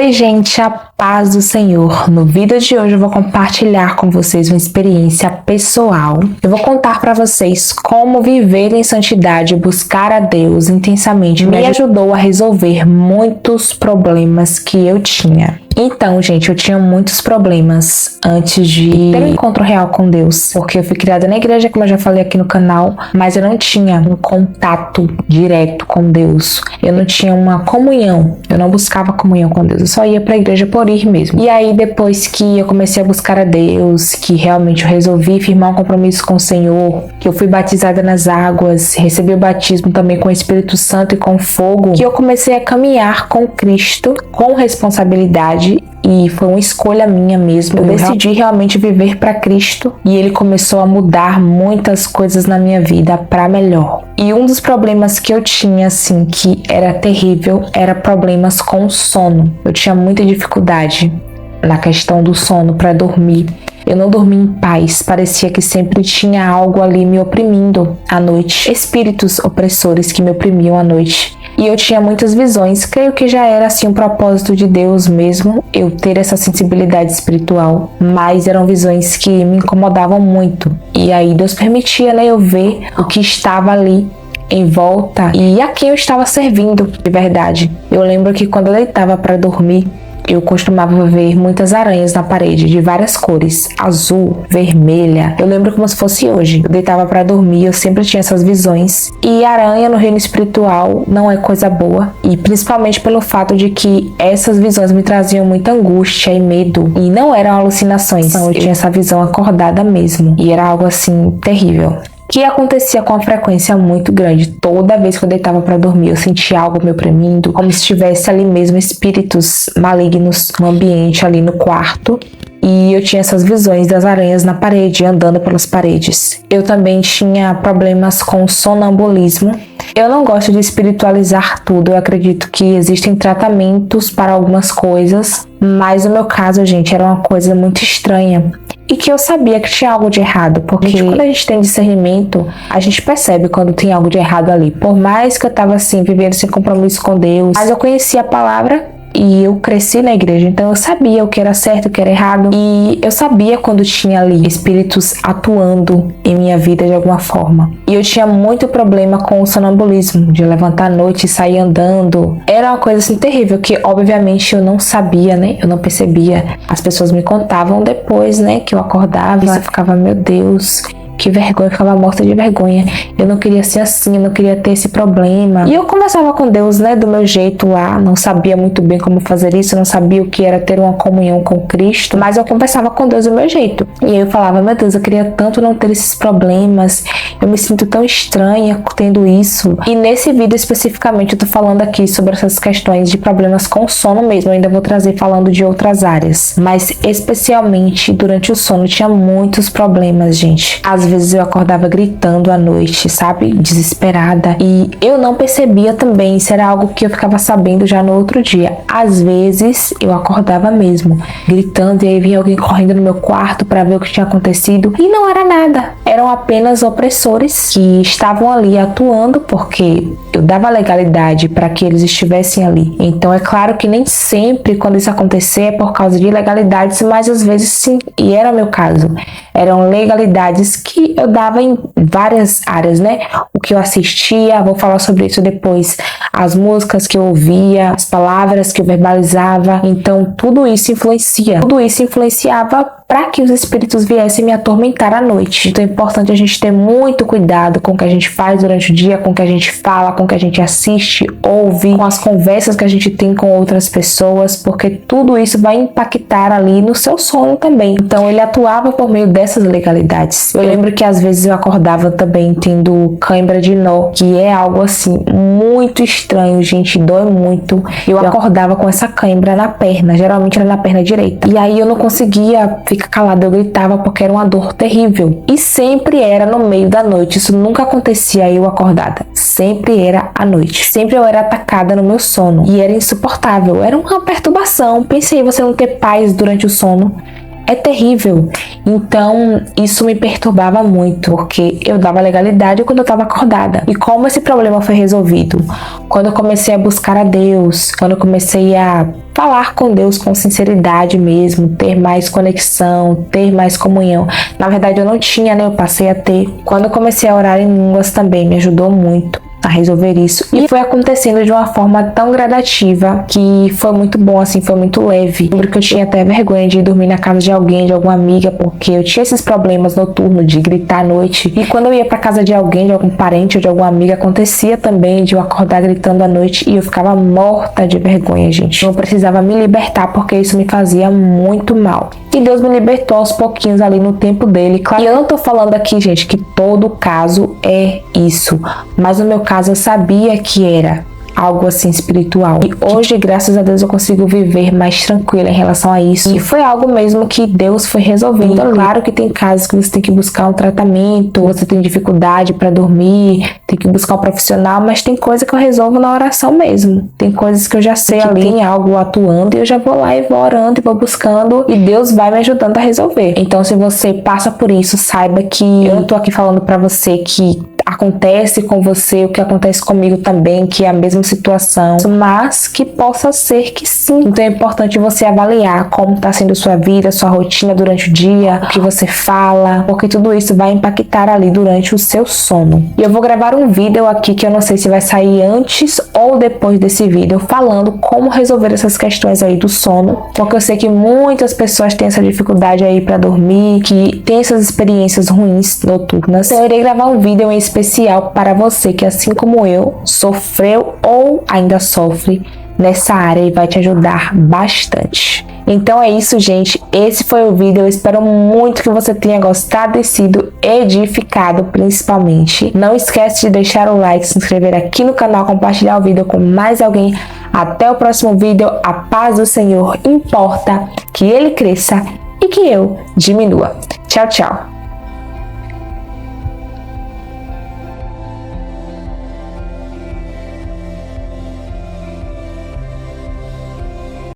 Oi, gente, a paz do Senhor. No vídeo de hoje eu vou compartilhar com vocês uma experiência pessoal. Eu vou contar para vocês como viver em santidade e buscar a Deus intensamente me ajudou a resolver muitos problemas que eu tinha. Então, gente, eu tinha muitos problemas antes de ter um encontro real com Deus, porque eu fui criada na igreja, como eu já falei aqui no canal, mas eu não tinha um contato direto com Deus. Eu não tinha uma comunhão, eu não buscava comunhão com Deus, eu só ia pra igreja por ir mesmo. E aí, depois que eu comecei a buscar a Deus, que realmente eu resolvi firmar um compromisso com o Senhor, que eu fui batizada nas águas, recebi o batismo também com o Espírito Santo e com fogo, que eu comecei a caminhar com Cristo, com responsabilidade. E foi uma escolha minha mesmo. Eu decidi realmente viver para Cristo e Ele começou a mudar muitas coisas na minha vida para melhor. E um dos problemas que eu tinha, assim, que era terrível, era problemas com sono. Eu tinha muita dificuldade na questão do sono para dormir. Eu não dormia em paz, parecia que sempre tinha algo ali me oprimindo à noite. Espíritos opressores que me oprimiam à noite. E eu tinha muitas visões, creio que já era assim um propósito de Deus mesmo, eu ter essa sensibilidade espiritual, mas eram visões que me incomodavam muito. E aí Deus permitia, né, eu ver o que estava ali em volta e a quem eu estava servindo de verdade. Eu lembro que quando eu deitava para dormir, eu costumava ver muitas aranhas na parede, de várias cores, azul, vermelha. Eu lembro como se fosse hoje. Eu deitava para dormir, eu sempre tinha essas visões. E aranha no reino espiritual não é coisa boa. E principalmente pelo fato de que essas visões me traziam muita angústia e medo. E não eram alucinações. Então eu tinha essa visão acordada mesmo. E era algo assim, terrível. Que acontecia com uma frequência muito grande. Toda vez que eu deitava para dormir, eu sentia algo me oprimindo, como se tivesse ali mesmo espíritos malignos no ambiente, ali no quarto. E eu tinha essas visões das aranhas na parede, andando pelas paredes. Eu também tinha problemas com sonambulismo. Eu não gosto de espiritualizar tudo, eu acredito que existem tratamentos para algumas coisas, mas no meu caso, gente, era uma coisa muito estranha. E que eu sabia que tinha algo de errado, porque quando a gente tem discernimento, a gente percebe quando tem algo de errado ali. Por mais que eu tava assim, vivendo sem compromisso com Deus, mas eu conhecia a palavra e eu cresci na igreja, então eu sabia o que era certo, o que era errado. E eu sabia quando tinha ali espíritos atuando em minha vida de alguma forma. E eu tinha muito problema com o sonambulismo, de levantar à noite e sair andando. Era uma coisa assim terrível, que obviamente eu não sabia, né? Eu não percebia. As pessoas me contavam depois, né? Que eu acordava e eu ficava, meu Deus, que vergonha, eu ficava morta de vergonha. Eu não queria ser assim, eu não queria ter esse problema. E eu conversava com Deus, né, do meu jeito lá, não sabia muito bem como fazer isso, não sabia o que era ter uma comunhão com Cristo, mas eu conversava com Deus do meu jeito. E aí eu falava, meu Deus, eu queria tanto não ter esses problemas, eu me sinto tão estranha tendo isso. E nesse vídeo especificamente eu tô falando aqui sobre essas questões de problemas com sono mesmo, eu ainda vou trazer falando de outras áreas, mas especialmente durante o sono tinha muitos problemas, gente. Às vezes eu acordava gritando à noite, sabe? Desesperada. E eu não percebia também, isso era algo que eu ficava sabendo já no outro dia. Às vezes eu acordava mesmo, gritando, e aí vinha alguém correndo no meu quarto para ver o que tinha acontecido. E não era nada. Eram apenas opressores que estavam ali atuando, porque eu dava legalidade para que eles estivessem ali. Então é claro que nem sempre quando isso acontecer é por causa de ilegalidades, mas às vezes sim, e era o meu caso. Eram legalidades que eu dava em várias áreas, né? O que eu assistia, vou falar sobre isso depois. As músicas que eu ouvia, as palavras que eu verbalizava. Então, tudo isso influencia. Tudo isso influenciava para que os espíritos viessem me atormentar à noite. Então é importante a gente ter muito cuidado com o que a gente faz durante o dia, com o que a gente fala, com o que a gente assiste, ouve, com as conversas que a gente tem com outras pessoas, porque tudo isso vai impactar ali no seu sono também. Então ele atuava por meio dessas legalidades. Eu lembro que às vezes eu acordava também tendo cãibra de nó, que é algo assim muito estranho, gente, dói muito. Eu acordava com essa cãibra na perna, geralmente era na perna direita. E aí eu não conseguia ficar calada, eu gritava porque era uma dor terrível. E sempre era no meio da noite, isso nunca acontecia eu acordada. Sempre era à noite. Sempre eu era atacada no meu sono. E era insuportável, era uma perturbação. Pensei, você não ter paz durante o sono. é terrível. Então, isso me perturbava muito, porque eu dava legalidade quando eu estava acordada. E como esse problema foi resolvido? Quando eu comecei a buscar a Deus, quando eu comecei a falar com Deus com sinceridade mesmo, ter mais conexão, ter mais comunhão. Na verdade, eu não tinha, né? Eu passei a ter. Quando eu comecei a orar em línguas também, me ajudou muito a resolver isso. E foi acontecendo de uma forma tão gradativa que foi muito bom, assim, foi muito leve. Lembro que eu tinha até vergonha de dormir na casa de alguém, de alguma amiga, porque eu tinha esses problemas noturnos de gritar à noite. E quando eu ia pra casa de alguém, de algum parente ou de alguma amiga, acontecia também de eu acordar gritando à noite e eu ficava morta de vergonha, gente. Eu precisava me libertar porque isso me fazia muito mal. E Deus me libertou aos pouquinhos ali no tempo dele. Claro, e eu não tô falando aqui, gente, que todo caso é isso. Mas no meu caso eu sabia que era algo assim espiritual. E hoje, graças a Deus, eu consigo viver mais tranquila em relação a isso. E foi algo mesmo que Deus foi resolvendo. Então, claro que tem casos que você tem que buscar um tratamento, você tem dificuldade para dormir, tem que buscar um profissional, mas tem coisa que eu resolvo na oração mesmo. Tem coisas que eu já sei ali, tem algo atuando, e eu já vou lá e vou orando e vou buscando, e Deus vai me ajudando a resolver. Então, se você passa por isso, saiba que eu não tô aqui falando para você que acontece com você o que acontece comigo também, que é a mesma situação, mas que possa ser que sim. Então é importante você avaliar como está sendo sua vida, sua rotina durante o dia, o que você fala, porque tudo isso vai impactar ali durante o seu sono. E eu vou gravar um vídeo aqui que eu não sei se vai sair antes ou depois desse vídeo, falando como resolver essas questões aí do sono, porque eu sei que muitas pessoas têm essa dificuldade aí para dormir, que tem essas experiências ruins noturnas. Então eu irei gravar um vídeo em especial para você que, assim como eu, sofreu ou ainda sofre nessa área e vai te ajudar bastante. Então é isso, gente. Esse foi o vídeo. Eu espero muito que você tenha gostado e sido edificado, principalmente. Não esquece de deixar o like, se inscrever aqui no canal, compartilhar o vídeo com mais alguém. Até o próximo vídeo. A paz do Senhor importa, que Ele cresça e que eu diminua. Tchau, tchau.